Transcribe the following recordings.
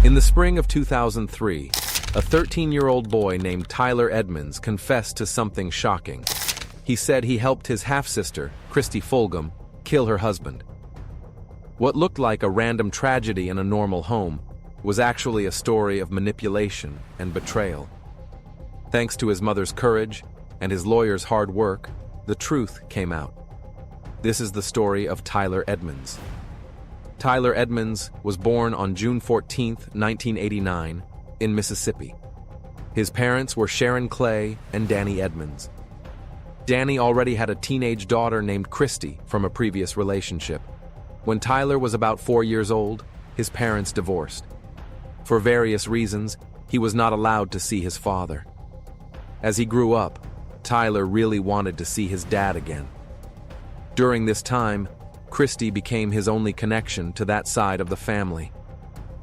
In the spring of 2003, a 13-year-old boy named Tyler Edmonds confessed to something shocking. He said he helped his half-sister, Christy Fulgum, kill her husband. What looked like a random tragedy in a normal home was actually a story of manipulation and betrayal. Thanks to his mother's courage and his lawyer's hard work, the truth came out. This is the story of Tyler Edmonds. Tyler Edmonds was born on June 14, 1989, in Mississippi. His parents were Sharon Clay and Danny Edmonds. Danny already had a teenage daughter named Christy from a previous relationship. When Tyler was about 4 years old, his parents divorced. For various reasons, he was not allowed to see his father. As he grew up, Tyler really wanted to see his dad again. During this time, Christy became his only connection to that side of the family.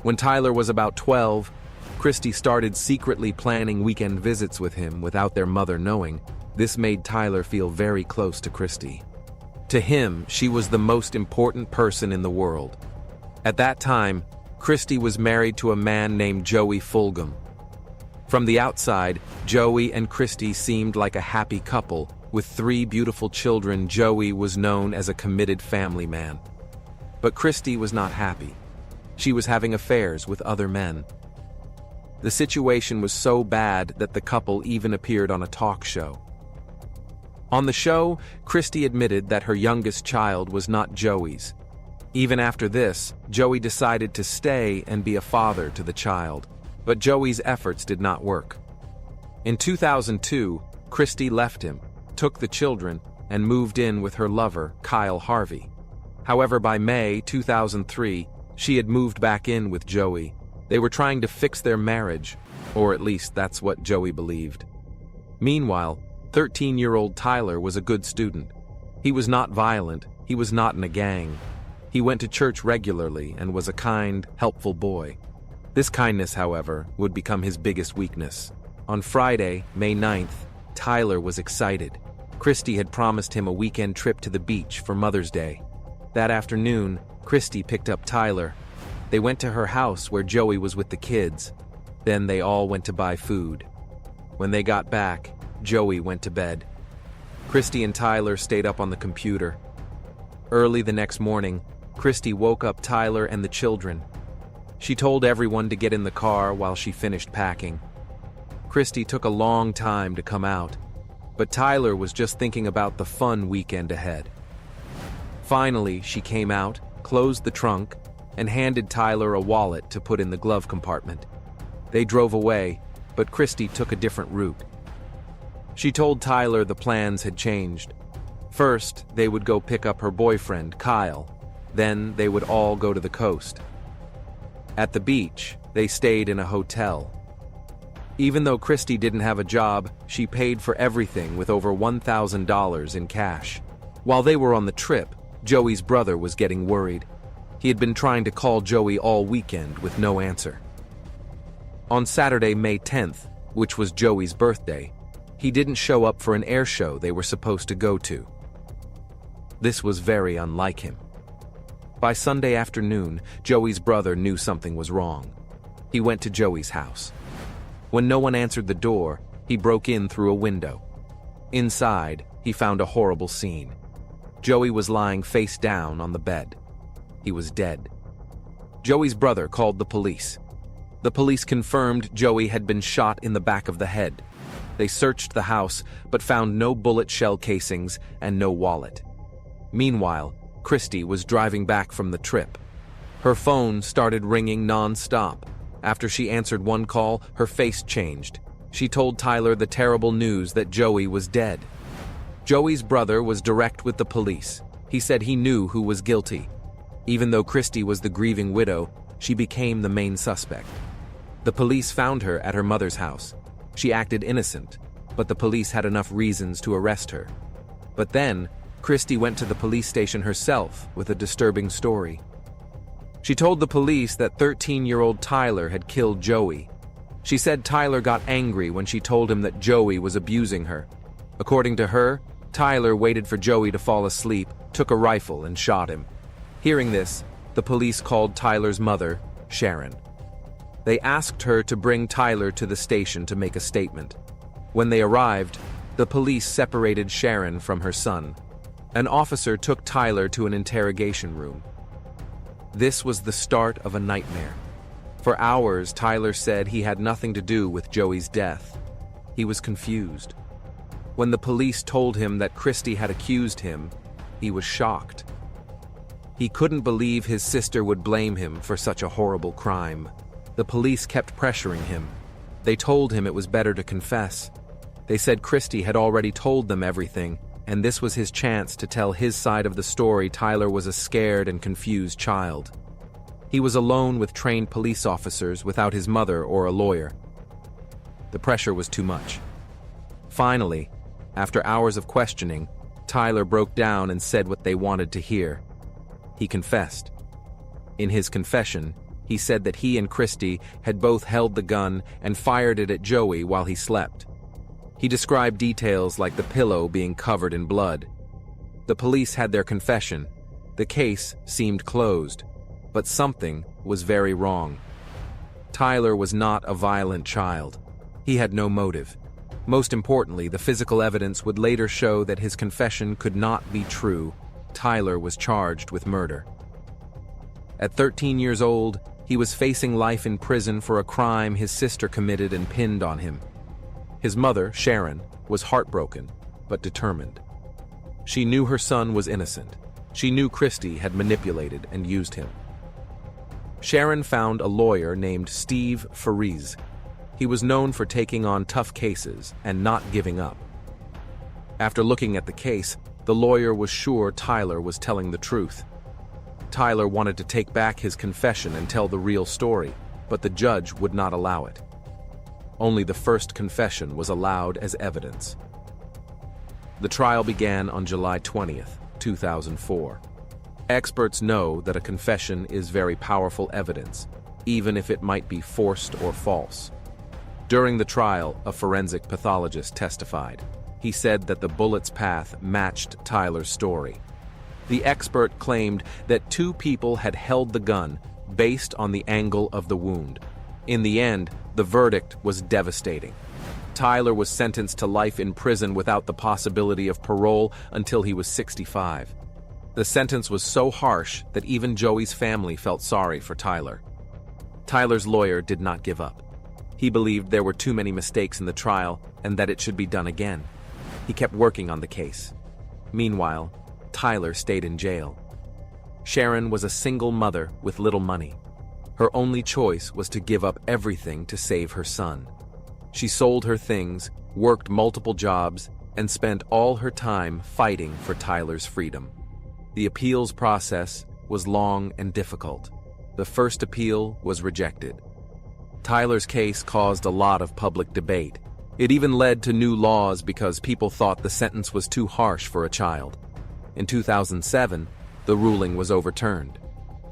When Tyler was about 12, Christy started secretly planning weekend visits with him without their mother knowing. This made Tyler feel very close to Christy. To him, she was the most important person in the world. At that time, Christy was married to a man named Joey Fulgum. From the outside, Joey and Christy seemed like a happy couple. With 3 beautiful children, Joey was known as a committed family man. But Christy was not happy. She was having affairs with other men. The situation was so bad that the couple even appeared on a talk show. On the show, Christy admitted that her youngest child was not Joey's. Even after this, Joey decided to stay and be a father to the child, but Joey's efforts did not work. In 2002, Christy left him, took the children, and moved in with her lover, Kyle Harvey. However, by May 2003, she had moved back in with Joey. They were trying to fix their marriage, or at least that's what Joey believed. Meanwhile, 13-year-old Tyler was a good student. He was not violent, he was not in a gang. He went to church regularly and was a kind, helpful boy. This kindness, however, would become his biggest weakness. On Friday, May 9th, Tyler was excited. Christy had promised him a weekend trip to the beach for Mother's Day. That afternoon, Christy picked up Tyler. They went to her house where Joey was with the kids. Then they all went to buy food. When they got back, Joey went to bed. Christy and Tyler stayed up on the computer. Early the next morning, Christy woke up Tyler and the children. She told everyone to get in the car while she finished packing. Christy took a long time to come out, but Tyler was just thinking about the fun weekend ahead. Finally, she came out, closed the trunk, and handed Tyler a wallet to put in the glove compartment. They drove away, but Christy took a different route. She told Tyler the plans had changed. First, they would go pick up her boyfriend, Kyle. Then they would all go to the coast. At the beach, they stayed in a hotel. Even though Christy didn't have a job, she paid for everything with over $1,000 in cash. While they were on the trip, Joey's brother was getting worried. He had been trying to call Joey all weekend with no answer. On Saturday, May 10th, which was Joey's birthday, he didn't show up for an air show they were supposed to go to. This was very unlike him. By Sunday afternoon, Joey's brother knew something was wrong. He went to Joey's house. When no one answered the door, he broke in through a window. Inside, he found a horrible scene. Joey was lying face down on the bed. He was dead. Joey's brother called the police. The police confirmed Joey had been shot in the back of the head. They searched the house, but found no bullet shell casings and no wallet. Meanwhile, Christy was driving back from the trip. Her phone started ringing non-stop. After she answered one call, her face changed. She told Tyler the terrible news that Joey was dead. Joey's brother was direct with the police. He said he knew who was guilty. Even though Christy was the grieving widow, she became the main suspect. The police found her at her mother's house. She acted innocent, but the police had enough reasons to arrest her. But then, Christy went to the police station herself with a disturbing story. She told the police that 13-year-old Tyler had killed Joey. She said Tyler got angry when she told him that Joey was abusing her. According to her, Tyler waited for Joey to fall asleep, took a rifle, and shot him. Hearing this, the police called Tyler's mother, Sharon. They asked her to bring Tyler to the station to make a statement. When they arrived, the police separated Sharon from her son. An officer took Tyler to an interrogation room. This was the start of a nightmare. For hours, Tyler said he had nothing to do with Joey's death. He was confused. When the police told him that Christy had accused him, he was shocked. He couldn't believe his sister would blame him for such a horrible crime. The police kept pressuring him. They told him it was better to confess. They said Christy had already told them everything, and this was his chance to tell his side of the story. Tyler was a scared and confused child. He was alone with trained police officers without his mother or a lawyer. The pressure was too much. Finally, after hours of questioning, Tyler broke down and said what they wanted to hear. He confessed. In his confession, he said that he and Christy had both held the gun and fired it at Joey while he slept. He described details like the pillow being covered in blood. The police had their confession. The case seemed closed, but something was very wrong. Tyler was not a violent child. He had no motive. Most importantly, the physical evidence would later show that his confession could not be true. Tyler was charged with murder. At 13 years old, he was facing life in prison for a crime his sister committed and pinned on him. His mother, Sharon, was heartbroken, but determined. She knew her son was innocent. She knew Christy had manipulated and used him. Sharon found a lawyer named Steve Fariz. He was known for taking on tough cases and not giving up. After looking at the case, the lawyer was sure Tyler was telling the truth. Tyler wanted to take back his confession and tell the real story, but the judge would not allow it. Only the first confession was allowed as evidence. The trial began on July 20th, 2004. Experts know that a confession is very powerful evidence, even if it might be forced or false. During the trial, a forensic pathologist testified. He said that the bullet's path matched Tyler's story. The expert claimed that two people had held the gun based on the angle of the wound. In the end, the verdict was devastating. Tyler was sentenced to life in prison without the possibility of parole until he was 65. The sentence was so harsh that even Joey's family felt sorry for Tyler. Tyler's lawyer did not give up. He believed there were too many mistakes in the trial and that it should be done again. He kept working on the case. Meanwhile, Tyler stayed in jail. Sharon was a single mother with little money. Her only choice was to give up everything to save her son. She sold her things, worked multiple jobs, and spent all her time fighting for Tyler's freedom. The appeals process was long and difficult. The first appeal was rejected. Tyler's case caused a lot of public debate. It even led to new laws because people thought the sentence was too harsh for a child. In 2007, the ruling was overturned.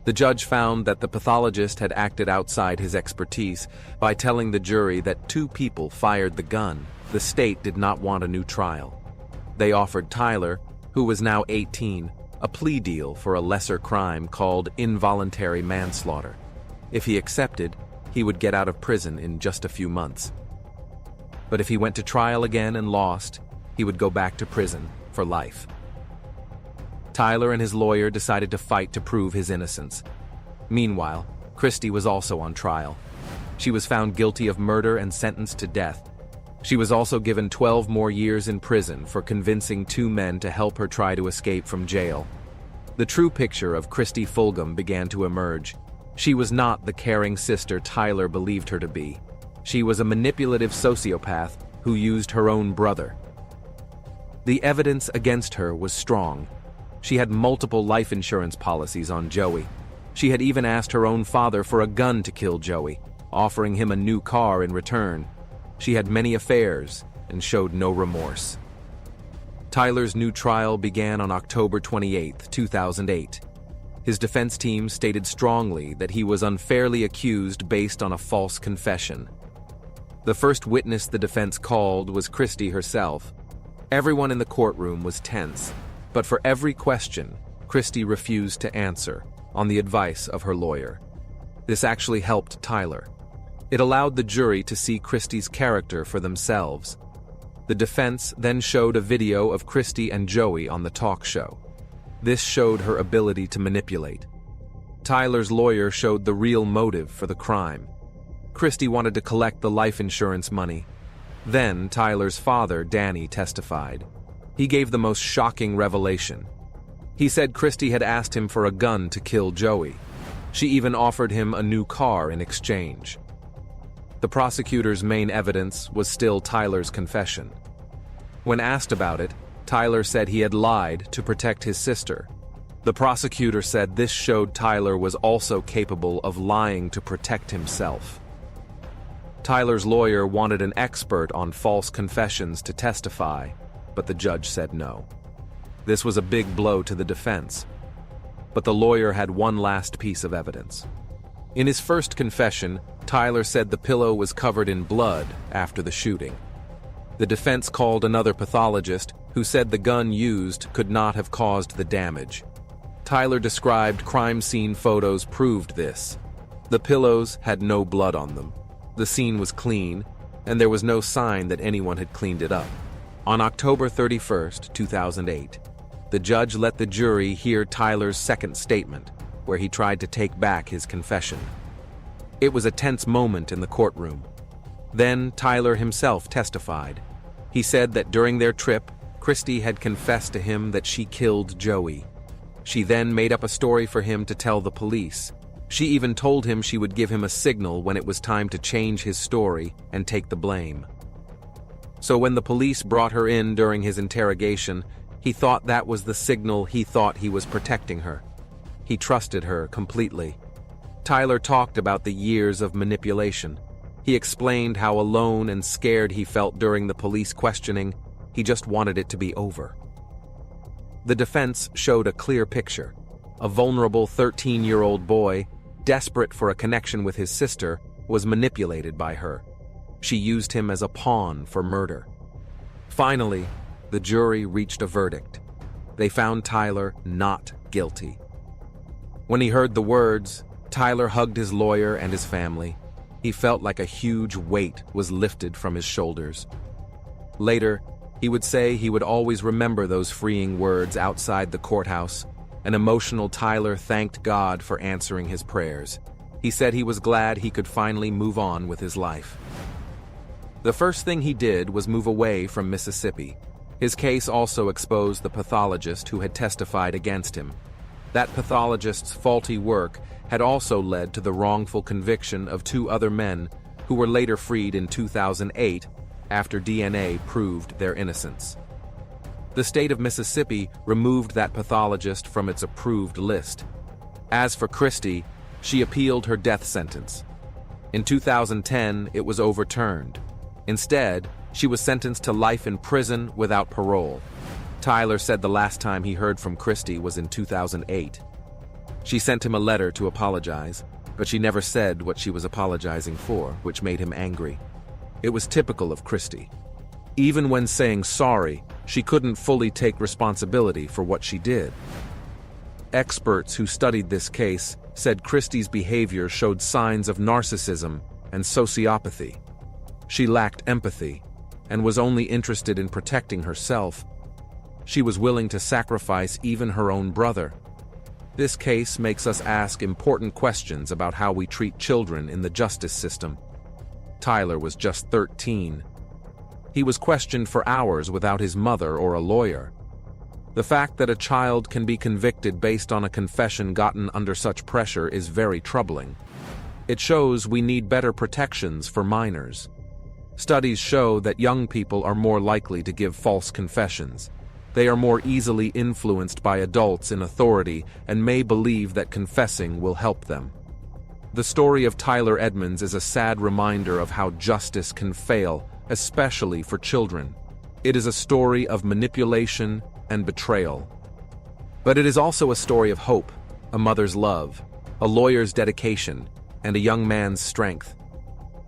The judge found that the pathologist had acted outside his expertise by telling the jury that two people fired the gun. The state did not want a new trial. They offered Tyler, who was now 18, a plea deal for a lesser crime called involuntary manslaughter. If he accepted, he would get out of prison in just a few months. But if he went to trial again and lost, he would go back to prison for life. Tyler and his lawyer decided to fight to prove his innocence. Meanwhile, Christy was also on trial. She was found guilty of murder and sentenced to death. She was also given 12 more years in prison for convincing two men to help her try to escape from jail. The true picture of Christy Fulgum began to emerge. She was not the caring sister Tyler believed her to be. She was a manipulative sociopath who used her own brother. The evidence against her was strong. She had multiple life insurance policies on Joey. She had even asked her own father for a gun to kill Joey, offering him a new car in return. She had many affairs and showed no remorse. Tyler's new trial began on October 28, 2008. His defense team stated strongly that he was unfairly accused based on a false confession. The first witness the defense called was Christy herself. Everyone in the courtroom was tense, but for every question, Christy refused to answer, on the advice of her lawyer. This actually helped Tyler. It allowed the jury to see Christy's character for themselves. The defense then showed a video of Christy and Joey on the talk show. This showed her ability to manipulate. Tyler's lawyer showed the real motive for the crime. Christy wanted to collect the life insurance money. Then Tyler's father, Danny, testified. He gave the most shocking revelation. He said Christy had asked him for a gun to kill Joey. She even offered him a new car in exchange. The prosecutor's main evidence was still Tyler's confession. When asked about it, Tyler said he had lied to protect his sister. The prosecutor said this showed Tyler was also capable of lying to protect himself. Tyler's lawyer wanted an expert on false confessions to testify, but the judge said no. This was a big blow to the defense. But the lawyer had one last piece of evidence. In his first confession, Tyler said the pillow was covered in blood after the shooting. The defense called another pathologist who said the gun used could not have caused the damage. Tyler described crime scene photos proved this. The pillows had no blood on them. The scene was clean, and there was no sign that anyone had cleaned it up. On October 31, 2008, the judge let the jury hear Tyler's second statement, where he tried to take back his confession. It was a tense moment in the courtroom. Then Tyler himself testified. He said that during their trip, Christy had confessed to him that she killed Joey. She then made up a story for him to tell the police. She even told him she would give him a signal when it was time to change his story and take the blame. So when the police brought her in during his interrogation, he thought that was the signal he thought he was protecting her. He trusted her completely. Tyler talked about the years of manipulation. He explained how alone and scared he felt during the police questioning. He just wanted it to be over. The defense showed a clear picture. A vulnerable 13-year-old boy, desperate for a connection with his sister, was manipulated by her. She used him as a pawn for murder. Finally, the jury reached a verdict. They found Tyler not guilty. When he heard the words, Tyler hugged his lawyer and his family. He felt like a huge weight was lifted from his shoulders. Later, he would say he would always remember those freeing words outside the courthouse. An emotional Tyler thanked God for answering his prayers. He said he was glad he could finally move on with his life. The first thing he did was move away from Mississippi. His case also exposed the pathologist who had testified against him. That pathologist's faulty work had also led to the wrongful conviction of 2 other men who were later freed in 2008 after DNA proved their innocence. The state of Mississippi removed that pathologist from its approved list. As for Christy, she appealed her death sentence. In 2010, it was overturned. Instead, she was sentenced to life in prison without parole. Tyler said the last time he heard from Christy was in 2008. She sent him a letter to apologize, but she never said what she was apologizing for, which made him angry. It was typical of Christy. Even when saying sorry, she couldn't fully take responsibility for what she did. Experts who studied this case said Christy's behavior showed signs of narcissism and sociopathy. She lacked empathy and was only interested in protecting herself. She was willing to sacrifice even her own brother. This case makes us ask important questions about how we treat children in the justice system. Tyler was just 13. He was questioned for hours without his mother or a lawyer. The fact that a child can be convicted based on a confession gotten under such pressure is very troubling. It shows we need better protections for minors. Studies show that young people are more likely to give false confessions. They are more easily influenced by adults in authority and may believe that confessing will help them. The story of Tyler Edmonds is a sad reminder of how justice can fail, especially for children. It is a story of manipulation and betrayal. But it is also a story of hope, a mother's love, a lawyer's dedication, and a young man's strength.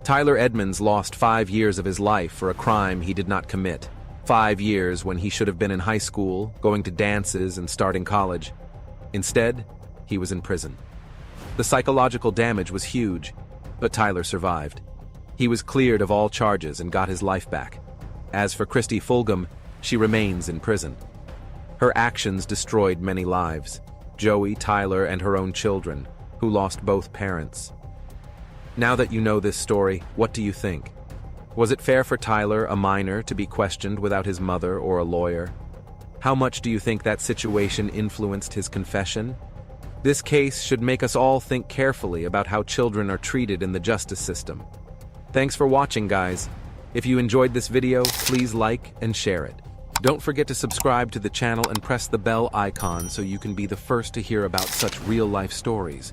Tyler Edmonds lost 5 years of his life for a crime he did not commit. 5 years when he should have been in high school, going to dances and starting college. Instead, he was in prison. The psychological damage was huge, but Tyler survived. He was cleared of all charges and got his life back. As for Christy Fulgum, she remains in prison. Her actions destroyed many lives: Joey, Tyler, and her own children, who lost both parents. Now that you know this story, what do you think? Was it fair for Tyler, a minor, to be questioned without his mother or a lawyer? How much do you think that situation influenced his confession? This case should make us all think carefully about how children are treated in the justice system. Thanks for watching, guys. If you enjoyed this video, please like and share it. Don't forget to subscribe to the channel and press the bell icon so you can be the first to hear about such real-life stories.